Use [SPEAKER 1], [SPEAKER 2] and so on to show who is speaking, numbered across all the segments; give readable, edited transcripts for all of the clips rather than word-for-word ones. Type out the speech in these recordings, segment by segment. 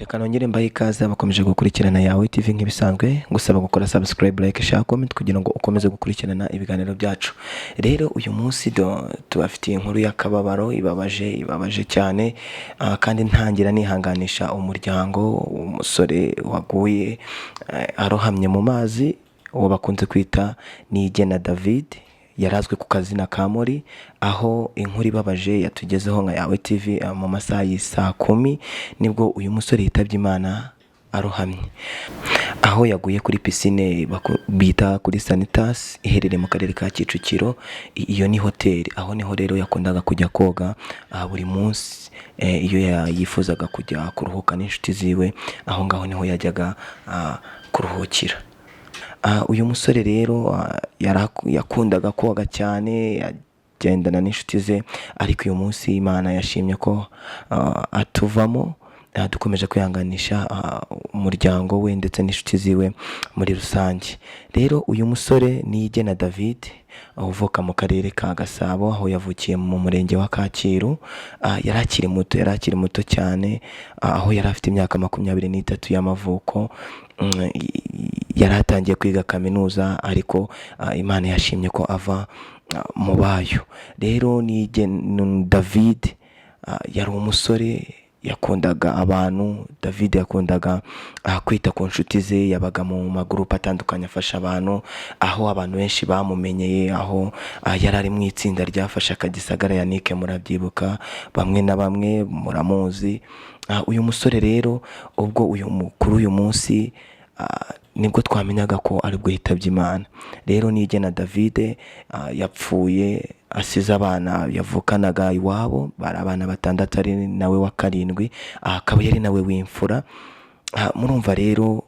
[SPEAKER 1] Reka nongere mbahe ikaze abakomeje gukurikirana Yawe TV nk'ibisanzwe, gusaba gukora subscribe, like, share, comment kugira ngo ukomeze gukurikirana ibiganiro byacu. Rero uyu munsi tubafitiye inkuru y'akababaro ibabaje cyane, kandi ntangira nihanganisha umuryango umusore waguye arohamye mu mazi, uwo bakunze kwita Niyigena David, yarazwe ku kazina ka Mori, aho inkuru ibabaje yatugezeho nka Yawe TV mu masaha y'isa 10 nibwo uyu musore yitabye Imana arohamye, aho yaguye kuri piscine bita kuri Sanitas iherereye mu karere ka Kicukiro. Iyo ni hoteli, aho niho rero yakundaga kujya koga buri munsi iyo yifuzaga kujya kuruhuka n'inshuti ziwe, aho ngaho niho yajyaga kuruhukira. Uyu musore rero yakundaga koga cyane, yagendana n'inshuti ze, ariko uyu munsi Imana yashimye ko atuvamo. Dukomeje kwihanganisha umuryango we ndetse n'inshuti ziwe muri rusange. Rero uyu musore Niyigena David uvuka mu karere ka Gasabo, aho yavukiye mu murenge wa Kacyiru. Yari akiri muto cyane, aho yari afite imyaka 23 y'amavuko. Yari atangiye kwiga kaminuza, ariko Imana yashimye ko ava mu bayo. Rero Niyigena David yari umusore yakundaga abantu. David yakundaga kwita ku nshuti ze, yabaga mu magroup atandukanye afasha abantu, aho abantu benshi bamumenyeye, aho yari ari mu itsinda ryafasha Kagisagara Yannick, murabyibuka, bamwe na bamwe muramuzi. Uyu musore rero ubwo kuri uyu munsi nibwo twamenyaga ko ari bwo yitabye Imana. Rero Niyigena David yapfuye asize abana yavukanaga iwabo, bari abana 6, ari nawe wa 7, akaba yari nawe w'imfura. Murumva rero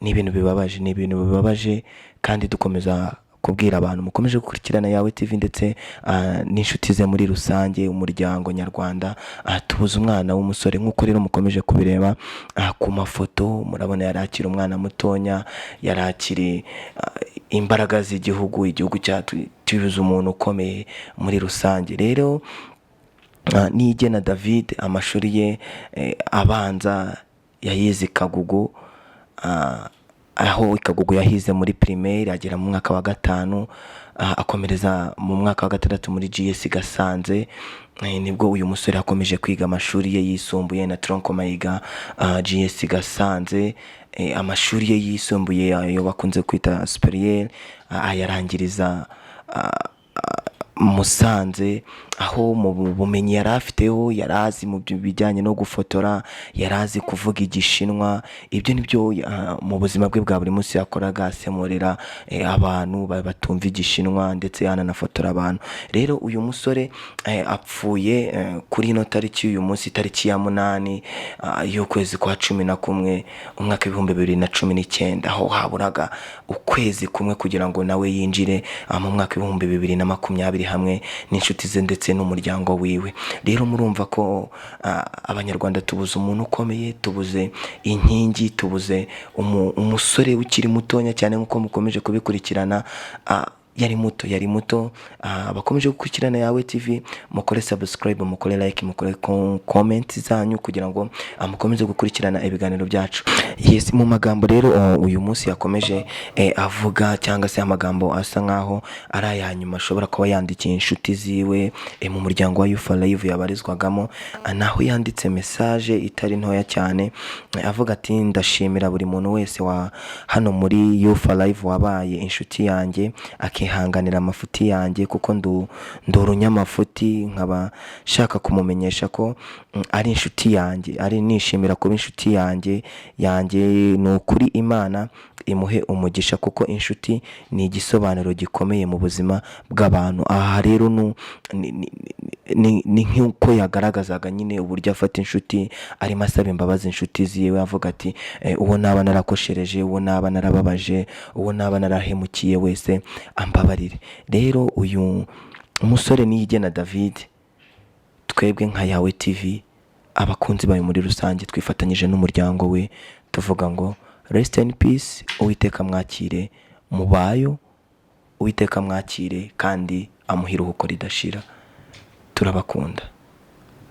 [SPEAKER 1] ni ibintu bibabaje, kandi dukomeza kubwira abantu mukomeje gukurikirana Yawe TV ndetse n'inshuti ze muri rusange, umuryango nyarwanda, tubuze umwana w'umusore nk'uko rero mukomeje kubireba ku mafoto. Murabona yari akiri umwana mutonya, yari akiri imbaraga z'igihugu cyacu, tubuze umuntu ukomeye muri rusange. Rero Niyigena David amashuri ye abanza yayize i Kagugu, aho i Kagugu yahize muri primaire, agera mu mwaka wa 5, akomereza mu mwaka wa 6 muri GS Gasanze. Nibwo uyu musore akomeje kwiga amashuri ye yisumbuye na Tronco Mayiga GS Gasanze. Amashuri ye yisumbuye ayo bakunze kwita superieur ayarangiriza Musanze, aho mu bumenyi yari afiteho yarazi mu bijyanye no gufotora, yarazi kuvuga Igishinwa. Ibyo nibyo mu buzima bwe bwa buri munsi yakoraga, asemurira abantu batumva Igishinwa ndetse ananafotora abantu. Rero uyu musore apfuye kuri ino tariki uyu munsi, tariki ya 8 y'ukwezi kwa 11 umwaka 2019, aho haburaga ukwezi kumwe kugira ngo nawe yinjire mu mwaka 2020 hamwe n'inshuti ze ndetse n'umuryango wiwe. Rero murumva ko abanyarwanda tubuze umuntu ukomeye, tubuze inkingi, tubuze umusore ukiri mutonya cyane nk'uko mukomeje kubikurikirana. Yari muto. Bakomeje gukurikirana Yawe TV, mukore subscribe, mukore like, mukore comment zanyu kugira ngo mukomeze gukurikirana ibiganiro byacu. Yes, mu magambo rero uyu munsi yakomeje avuga, cyangwa se amagambo asa nkaho ari ayanyuma ashobora kuba yandikiye inshuti ziwe mu muryango wa Youth Live yabarizwagamo, naho yanditse message itari ntoya cyane, avuga ati: ndashimira buri muntu wese wa hano muri Youth Live wabaye inshuti yanjye, akihanganira amafuti yanjye, kuko ndurunyamafuti, nkaba shaka kumumenyesha ko ari inshuti yanjye, ari nishimira kuba inshuti yanjye. Ni ukuri Imana imuhe umugisha, kuko inshuti ni igisobanuro gikomeye mu buzima bw'abantu. Aha rero ni nk'uko yagaragazaga nyine uburyo afata inshuti, arimo asaba imbabazi inshuti ziwe, avuga ati: uwo naba narakoshereje, uwo naba narababaje, uwo naba narahemukiye wese ambabarire. Rero uyu umusore Niyigena David, twebwe nka Yawe TV, abakunzi bayo muri rusange, twifatanyije n'umuryango we, tuvuga ngo rest in peace, Uwiteka mwakire mu bayo, Uwiteka mwakire kandi amuhe iruhuko ridashira. Turabakunda.